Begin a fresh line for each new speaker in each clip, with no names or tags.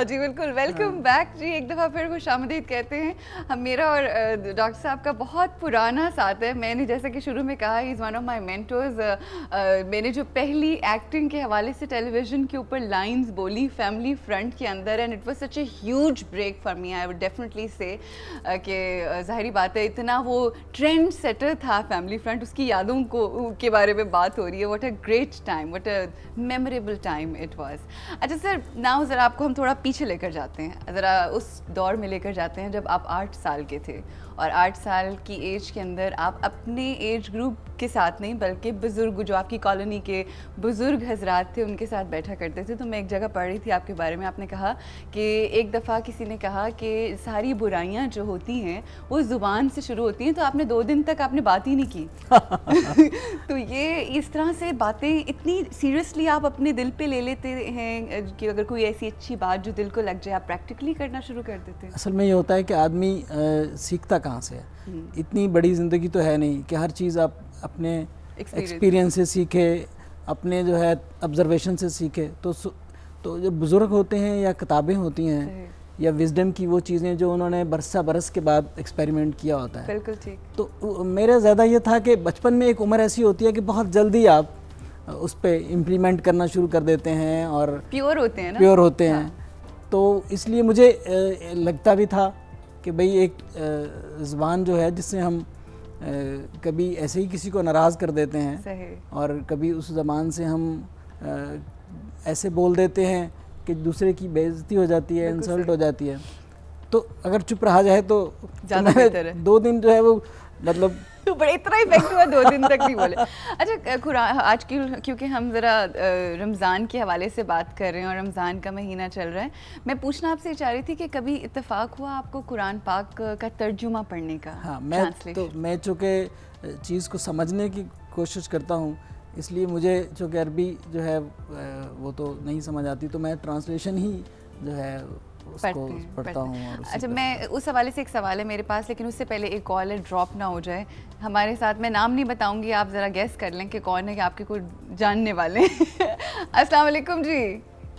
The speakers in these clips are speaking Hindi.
जी बिल्कुल, वेलकम बैक जी। एक दफ़ा फिर खुशामदीद कहते हैं। हम मेरा और डॉक्टर साहब का बहुत पुराना साथ है। मैंने जैसे कि शुरू में कहा, he is one of my mentors. मैंने जो पहली एक्टिंग के हवाले से टेलीविज़न के ऊपर लाइंस बोली फैमिली फ्रंट के अंदर, and it was such a huge break for me, I would definitely say कि ज़ाहिरी बात है इतना वो ट्रेंड सेटर था फैमिली फ्रंट, उसकी यादों को के बारे में बात हो रही है। What a great time, what a memorable time it was. अच्छा सर, नाउ ज़रा आपको हम थोड़ा पीछे लेकर जाते हैं, ज़रा उस दौर में लेकर जाते हैं जब आप 8 साल के थे, और 8 साल की एज के अंदर आप अपने एज ग्रुप के साथ नहीं बल्कि बुज़ुर्ग जो आपकी कॉलोनी के बुज़ुर्ग हजरात थे उनके साथ बैठा करते थे। तो मैं एक जगह पढ़ रही थी आपके बारे में, आपने कहा कि एक दफ़ा किसी ने कहा कि सारी बुराइयां जो होती हैं वो ज़ुबान से शुरू होती हैं, तो आपने 2 दिन तक आपने बात ही नहीं की। तो ये इस तरह से बातें इतनी सीरियसली आप अपने दिल पे ले लेते हैं कि अगर कोई ऐसी अच्छी बात जो दिल को लग जाए आप प्रैक्टिकली करना शुरू कर देते हैं?
असल में ये होता है कि आदमी सीखता कहाँ से है। इतनी बड़ी ज़िंदगी तो है नहीं कि हर चीज़ आप अपने एक्सपीरियंस से सीखे, अपने जो है ऑब्जर्वेशन से सीखे। तो जो बुज़ुर्ग होते हैं या किताबें होती हैं या विजडम की वो चीज़ें जो उन्होंने बरस के बाद एक्सपेरिमेंट किया होता है।
बिल्कुल ठीक।
तो मेरा ज़्यादा ये था कि बचपन में एक उम्र ऐसी होती है कि बहुत जल्दी आप उस पर इम्प्लीमेंट करना शुरू कर देते हैं और
प्योर होते हैं ना,
प्योर होते हैं। तो इसलिए मुझे लगता भी था कि भाई एक ज़बान जो है जिससे हम कभी ऐसे ही किसी को नाराज़ कर देते हैं,
सही।
और कभी उस ज़बान से हम ऐसे बोल देते हैं कि दूसरे की बेइज्जती हो जाती है, इंसल्ट हो जाती है। तो अगर चुप रहा जाए तो
ज़्यादा बेहतर है।
2 दिन जो है वो मतलब
तो बड़े इतना इफेक्ट हुआ, 2 दिन तक नहीं बोले। अच्छा कुरान आज की, क्योंकि हम ज़रा रमज़ान के हवाले से बात कर रहे हैं और रमज़ान का महीना चल रहा है, मैं पूछना आपसे चाह रही थी कि कभी इत्तेफाक हुआ आपको कुरान पाक का तर्जुमा पढ़ने का?
हाँ, मैं चूँकि चीज़ को समझने की कोशिश करता हूँ, इसलिए मुझे चूँकि अरबी जो है वो तो नहीं समझ आती, तो मैं ट्रांसलेशन ही जो है उसको पढ़ता हूँ।
अच्छा, मैं उस हवाले से एक सवाल है मेरे पास, लेकिन उससे पहले एक कॉल है, ड्रॉप ना हो जाए हमारे साथ। मैं नाम नहीं बताऊंगी, आप ज़रा गेस कर लें कि कौन है, कि आपके को जानने वाले। अस्सलाम वालेकुम जी।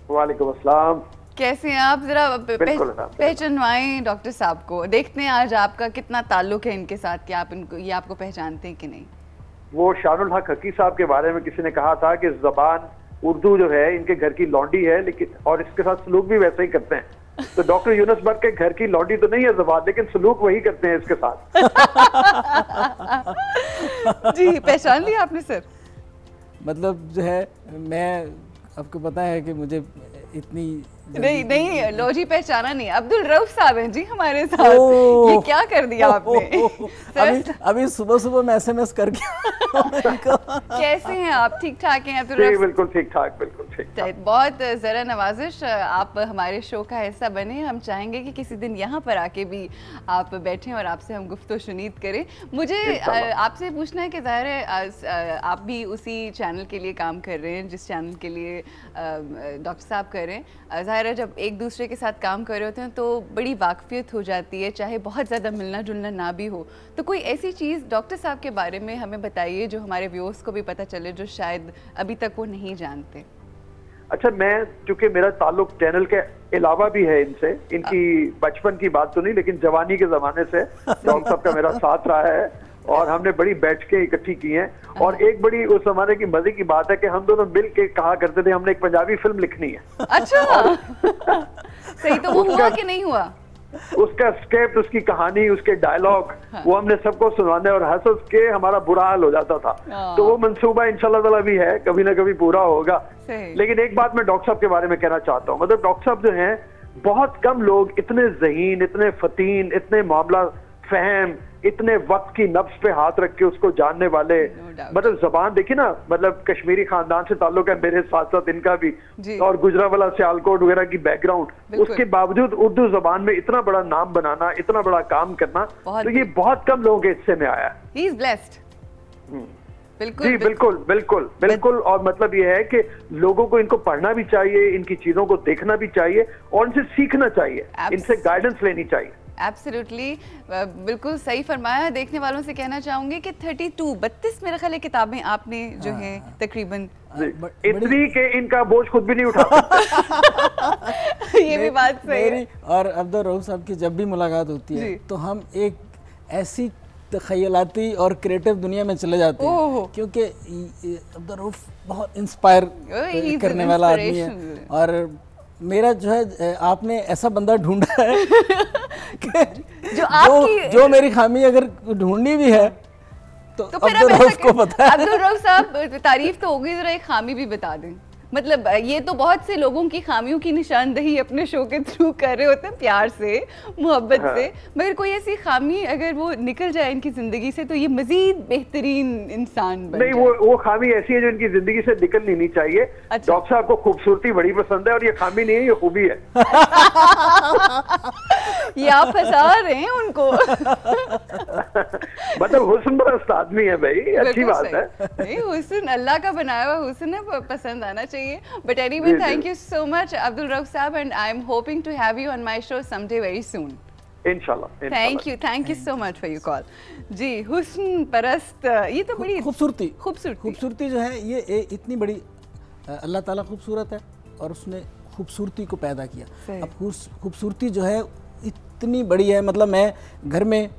वालेकुम अस्सलाम।
कैसे हैं आप? ज़रा पहचानवाएं डॉक्टर साहब को, देखते हैं आज आपका कितना ताल्लुक़ है इनके साथ, कि आप इनको, ये आपको पहचानते हैं कि नहीं।
वो शानुल हक हकी साहब के बारे में किसी ने कहा था कि ज़बान उर्दू जो है इनके घर की लौंडी है, लेकिन और इसके साथ सलूक भी वैसे ही करते हैं। तो डॉक्टर यूनुस बट के घर की लौंडी तो नहीं है ज़बान, लेकिन सलूक वही करते हैं इसके साथ।
जी, पहचान लिया आपने सर?
मतलब जो है, मैं आपको पता है कि मुझे इतनी
नहीं लो जी, पहचाना नहीं। अब्दुल रऊफ साहब हैं जी हमारे साथ। ये क्या कर दिया आपने?
अभी सुबह मैं SMS करके
कैसे हैं आप? ठीक ठाक हैं अब्दुल
रऊफ? बिल्कुल ठीक ठाक, बिल्कुल ठीक ठाक।
बहुत ज़रा नवाजिश, आप हमारे शो का हिस्सा बने। हम चाहेंगे कि किसी दिन यहाँ पर आके भी आप बैठें और आपसे हम गुफ्तगू शुनीद करें। मुझे आपसे पूछना है कि ज़ाहिर है आप भी उसी चैनल के लिए काम कर रहे हैं जिस चैनल के लिए डॉक्टर साहब कर रहे हैं। ज़ाहिर है जब एक दूसरे के साथ काम कर रहे होते हैं तो बड़ी वाकफियत हो जाती है, चाहे बहुत ज़्यादा मिलना जुलना ना भी हो। तो कोई ऐसी चीज़ डॉक्टर साहब के बारे में हमें बताइए जो हमारे व्यूअर्स को भी पता चले, जो शायद अभी तक वो नहीं जानते।
अच्छा, मैं चूंकि मेरा ताल्लुक चैनल के अलावा भी है इनसे, इनकी बचपन की बात तो नहीं लेकिन जवानी के ज़माने से डॉक्टर साहब का मेरा साथ रहा है और हमने बड़ी बैठकें इकट्ठी की हैं। और एक बड़ी उस जमाने की मजे की बात है कि हम दोनों मिल के कहा करते थे हमने एक पंजाबी फिल्म लिखनी है।
अच्छा। सही, तो वो हुआ कि नहीं हुआ?
उसका स्क्रिप्ट, उसकी कहानी, उसके डायलॉग वो हमने सबको सुनाने और हंस के हमारा बुरा हाल हो जाता था। तो वो मंसूबा इंशाल्लाह ताला भी है, कभी ना कभी पूरा होगा। लेकिन एक बात मैं डॉक्टर साहब के बारे में कहना चाहता हूँ, मतलब डॉक्टर साहब जो हैं, बहुत कम लोग इतने ज़हीन, इतने फतीन, इतने मामला फहम, इतने वक्त की नब्ज पे हाथ रख के उसको जानने वाले। मतलब जबान देखिए ना, मतलब कश्मीरी खानदान से ताल्लुक है मेरे साथ साथ इनका भी, और गुजरावाला सियालकोट वगैरह की बैकग्राउंड, उसके बावजूद उर्दू जबान में इतना बड़ा नाम बनाना, इतना बड़ा काम करना, तो ये बहुत कम लोगों के हिस्से में आया है।
He is blessed.
बिल्कुल जी, बिल्कुल बिल्कुल बिल्कुल। और मतलब ये है कि लोगों को इनको पढ़ना भी चाहिए, इनकी चीजों को देखना भी चाहिए और इनसे सीखना चाहिए, इनसे गाइडेंस लेनी चाहिए।
एब्सोल्युटली, बिल्कुल सही फरमाया। देखने वालों से कहना चाहूंगी कि 32 मेरा ख्याल है किताबें आपने जो हैं तकरीबन
इतनी के इनका बोझ खुद भी नहीं उठा
ये भी बात सही है।
और अब्दुल रऊफ साहब की जब भी मुलाकात होती है तो हम एक ऐसी ख़यालाती और क्रिएटिव दुनिया में चले जाते हैं, क्योंकि अब्दुल रऊफ बहुत इंस्पायर करने वाला आदमी है। और मेरा जो है, आपने ऐसा बंदा ढूंढा है कि जो मेरी खामी अगर ढूंढनी भी है तो अब्दुल रऊफ को पता है।
अब्दुल रऊफ साहब, तारीफ तो होगी, जरा एक खामी भी बता दें। मतलब ये तो बहुत से लोगों की खामियों की निशानदही अपने शो के थ्रू कर रहे होते हैं, प्यार से, मोहब्बत से, मगर कोई ऐसी खामी अगर वो निकल जाए इनकी जिंदगी से तो ये मजीद बेहतरीन इंसान बन
नहीं जाए। वो खामी ऐसी है जो इनकी जिंदगी से निकलनी नहीं चाहिए। अच्छा। डॉक्टर साहब को खूबसूरती बड़ी पसंद है और ये खामी नहीं है, ये खूबी है।
ये आप फंसा रहे हैं उनको।
मतलब हुस्न परस्त आदमी है भाई, अच्छी बात है।
नहीं, हुस्न अल्लाह का बनाया हुआ हुस्न है, पसंद आना चाहिए। But anyway, thank you so much, Abdul Rauf Saab, and I'm hoping to have you on my show someday very soon.
इंशाल्लाह।
Thank you so much for your call. जी, हुस्न परस्त, ये तो बड़ी
खूबसूरती जो है ये इतनी बड़ी, अल्लाह ताला खूबसूरत है और उसने खूबसूरती को पैदा किया। अब खूबसूरती जो है इतनी बड़ी है, मतलब मैं घर में,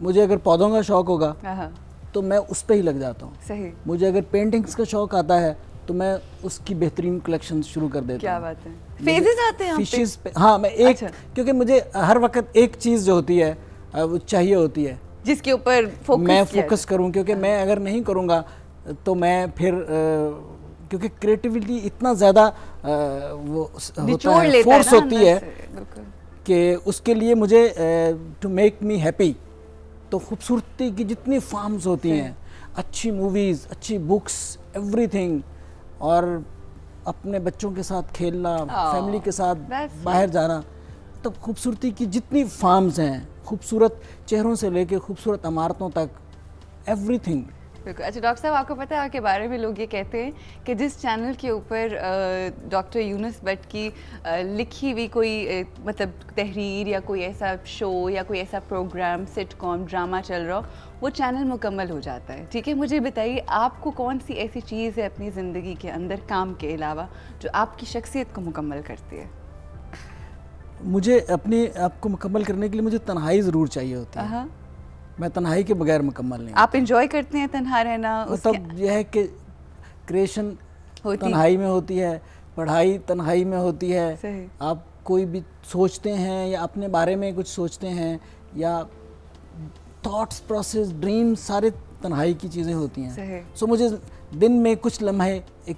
मुझे अगर पौधों का शौक होगा तो मैं उस पर ही लग जाता हूँ। मुझे अगर पेंटिंग्स का शौक आता है तो मैं उसकी बेहतरीन कलेक्शन शुरू कर देता हूँ।
क्या बात है, फेजेस आते हैं
फिशेस पे। हाँ, मैं एक क्योंकि मुझे हर वक्त एक चीज़ जो होती है वो चाहिए होती है
जिसके ऊपर
मैं फोकस करूँ, क्योंकि मैं अगर नहीं करूँगा तो मैं फिर क्योंकि क्रिएटिविटी इतना ज़्यादा वो होता है, फोर्स होती है कि उसके लिए मुझे टू मेक मी हैप्पी। तो खूबसूरती की जितनी फॉर्म्स होती हैं, अच्छी मूवीज़, अच्छी बुक्स, एवरीथिंग, और अपने बच्चों के साथ खेलना, फैमिली के साथ बाहर जाना, तो खूबसूरती की जितनी फॉर्म्स हैं, खूबसूरत चेहरों से लेके खूबसूरत इमारतों तक, एवरीथिंग।
अच्छा डॉक्टर साहब, आपको पता है आपके बारे में लोग ये कहते हैं कि जिस चैनल के ऊपर डॉक्टर यूनुस भट्ट की लिखी हुई कोई मतलब तहरीर या कोई ऐसा शो या कोई ऐसा प्रोग्राम, सिटकॉम, ड्रामा चल रहा हो, वो चैनल मुकम्मल हो जाता है। ठीक है, मुझे बताइए आपको कौन सी ऐसी चीज़ है अपनी ज़िंदगी के अंदर काम के अलावा जो आपकी शख्सियत को मुकम्मल करती है?
मुझे अपने आप को मुकम्मल करने के लिए मुझे तन्हाई ज़रूर चाहिए होती है। मैं तन्हाई के बगैर मुकम्मल नहीं।
आप एंजॉय करते हैं तन्हा रहना?
मतलब यह है कि क्रिएशन तन्हाई में होती है, पढ़ाई तन्हाई में होती है। आप कोई भी सोचते हैं या अपने बारे में कुछ सोचते हैं या थॉट्स, प्रोसेस, ड्रीम्स, सारे तन्हाई की चीज़ें होती हैं। सो मुझे दिन में कुछ लम्हे एक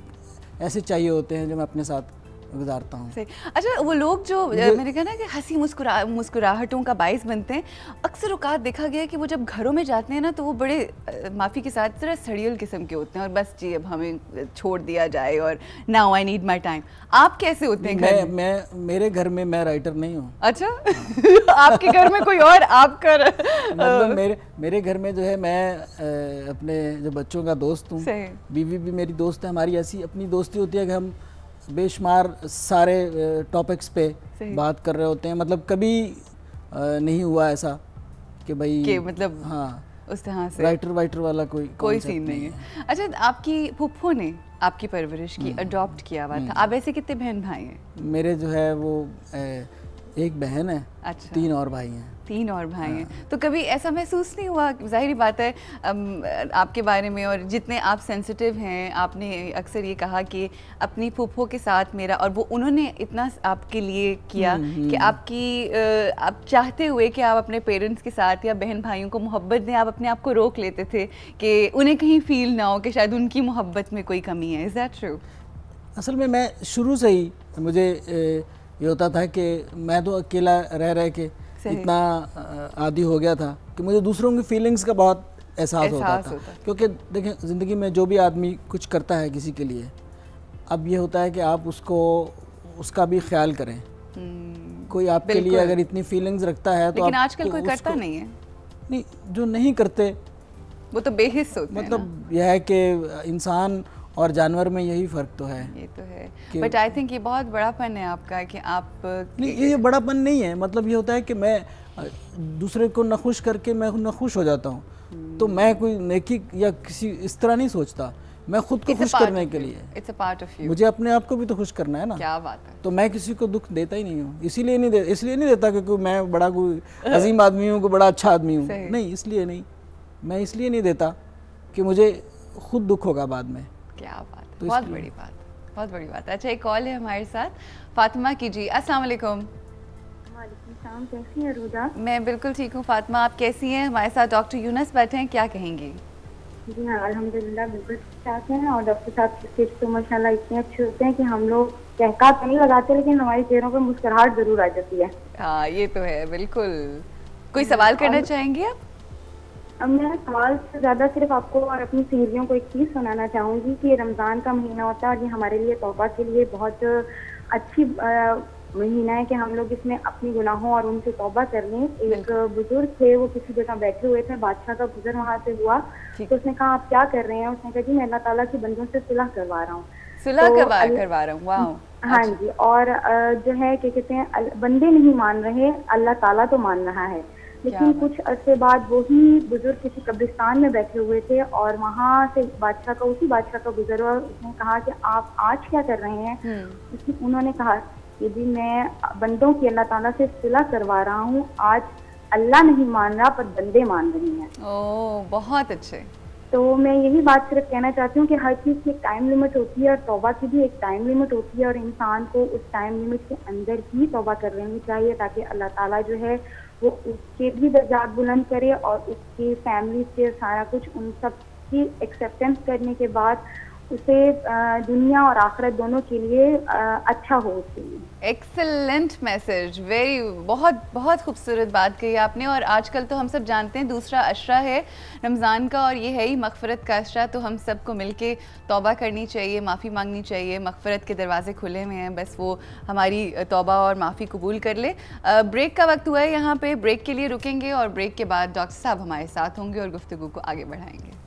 ऐसे चाहिए होते हैं जो मैं अपने साथ गुजारता हूँ।
अच्छा, वो लोग जो मैंने कहा ना कि हंसी मुस्कुराहटों का बाइस बनते हैं, अक्सर औकात देखा गया है कि वो जब घरों में जाते हैं ना तो वो बड़े माफ़ी के साथ जरा सड़ियल किस्म के होते हैं और बस जी अब हमें छोड़ दिया जाए और now I need my time. आप कैसे होते हैं घर में?
मेरे घर में मैं राइटर नहीं हूँ।
अच्छा आपके घर में कोई और आपका
मतलब मेरे घर में जो है, मैं अपने जो बच्चों का दोस्त हूँ, बीवी भी मेरी दोस्त है, हमारी ऐसी अपनी दोस्ती होती है कि हम बेशुमार सारे टॉपिक्स पे बात कर रहे होते हैं। मतलब कभी नहीं हुआ ऐसा कि भाई
कि मतलब
हाँ
उस तरह से
राइटर वाला कोई
सीन नहीं है। अच्छा, आपकी फुफ्फो ने आपकी परवरिश की, अडॉप्ट किया हुआ था। आप ऐसे कितने बहन भाई हैं?
मेरे जो है वो एक बहन है।
अच्छा।
3 और भाई हैं।
3 और भाई हैं। तो कभी ऐसा महसूस नहीं हुआ, जाहिर बात है आपके बारे में और जितने आप सेंसिटिव हैं, आपने अक्सर ये कहा कि अपनी फूफो के साथ मेरा, और वो उन्होंने इतना आपके लिए किया कि आप चाहते हुए कि आप अपने पेरेंट्स के साथ या बहन भाइयों को मोहब्बत दें, आप अपने आप को रोक लेते थे कि उन्हें कहीं फील ना हो कि शायद उनकी मोहब्बत में कोई कमी है। Is that true?
असल में मैं शुरू से ही, मुझे ये होता था कि मैं तो अकेला रह के इतना आदी हो गया था कि मुझे दूसरों की फीलिंग्स का बहुत एहसास होता था। क्योंकि देखें, ज़िंदगी में जो भी आदमी कुछ करता है किसी के लिए, अब ये होता है कि आप उसका भी ख्याल करें। कोई आपके लिए अगर इतनी फीलिंग्स रखता है तो,
लेकिन आजकल कोई करता नहीं है।
नहीं, जो नहीं करते
वो तो बेहिस होते हैं।
मतलब यह है कि इंसान और जानवर में यही फ़र्क तो है।
ये तो है, बट आई थिंक ये बहुत बड़ापन है आपका कि आप
नहीं, ये बड़ापन नहीं है। मतलब ये होता है कि मैं दूसरे को नखुश करके मैं नखुश हो जाता हूँ, तो मैं कोई नेकी या किसी इस तरह नहीं सोचता, मैं खुद को खुश करने के लिए,
it's a part of you,
मुझे अपने आप को भी तो खुश करना है ना।
क्या बात है।
तो मैं किसी को दुख देता ही नहीं हूँ, इसलिए नहीं देता क्योंकि मैं बड़ा कोई अजीम आदमी हूँ, कोई बड़ा अच्छा आदमी हूँ, नहीं, इसलिए नहीं, मैं इसलिए नहीं देता कि मुझे खुद दुख होगा बाद में।
क्या बात है, बहुत बड़ी बात, बहुत बड़ी बात है। अच्छा, एक कॉल है हमारे साथ, फातिमा की जी। अस्सलाम वालेकुम।
वालेकुम, कैसी हैं रोजा?
मैं बिल्कुल ठीक हूँ फातिमा, आप कैसी हैं? हमारे साथ डॉक्टर यूनस बैठे हैं, क्या कहेंगी?
जी हाँ, अल्हम्दुलिल्लाह बिल्कुल ठीक हैं। और डॉक्टर साहब के टिप्स तो माशाल्लाह इतने अच्छे होते हैं कि हम लोग कहका तो नहीं लगाते, लेकिन हमारे चेहरों पर मुस्कुराहट जरूर आ जाती है।
हाँ, ये तो है, बिल्कुल। कोई सवाल करना चाहेंगी आप?
अब मैं सवाल से ज़्यादा सिर्फ आपको और अपनी सहेलियों को एक चीज़ सुनाना चाहूँगी कि रमज़ान का महीना होता है और ये हमारे लिए तौबा के लिए बहुत अच्छी महीना है कि हम लोग इसमें अपनी गुनाहों और उनसे तौबा कर लें। एक बुजुर्ग थे, वो किसी जगह बैठे हुए थे, बादशाह का गुजर वहाँ से हुआ, तो उसने कहा आप क्या कर रहे हैं? उसने कहा जी मैं अल्लाह ताला की बंदों से सुलह करवा रहा हूँ।
सुलह करवा रहा हूँ, वाह।
हाँ जी, और जो है क्या कहते हैं, बंदे नहीं मान रहे, अल्लाह ताला तो मान रहा है। लेकिन कुछ अरसे बाद वही बुजुर्ग किसी कब्रिस्तान में बैठे हुए थे और वहाँ से उसी बादशाह का गुजर हुआ। उसने कहा कि आप आज क्या कर रहे हैं? उन्होंने कहा कि जी मैं बंदों की अल्लाह ताला से सुलह करवा रहा हूँ, आज अल्लाह नहीं मान रहा पर बंदे मान रहे हैं।
ओह, बहुत अच्छे।
तो मैं यही बात सिर्फ कहना चाहती हूँ कि हर चीज़ की एक टाइम लिमिट होती है और तौबा की भी एक टाइम लिमिट होती है, और इंसान को उस टाइम लिमिट के अंदर ही तौबा कर लेनी चाहिए ताकि अल्लाह ताला जो है वो उसके भी दर्जात बुलंद करे और उसकी फैमिली से सारा कुछ उन सब की एक्सेप्टेंस करने के बाद उसे दुनिया और आखिरत दोनों के लिए अच्छा हो उसके लिए।
एक्सेलेंट मैसेज, बहुत बहुत खूबसूरत बात कही आपने। और आजकल तो हम सब जानते हैं दूसरा अशरा है रमज़ान का, और ये है ही मग़फ़िरत का अशरा, तो हम सबको मिलके तौबा करनी चाहिए, माफ़ी मांगनी चाहिए। मग़फ़िरत के दरवाजे खुले हुए हैं, बस वो हमारी तौबा और माफ़ी कबूल कर ले। ब्रेक का वक्त हुआ है यहाँ पे, ब्रेक के लिए रुकेंगे और ब्रेक के बाद डॉक्टर साहब हमारे साथ होंगे और गुफ्तगू को आगे बढ़ाएंगे।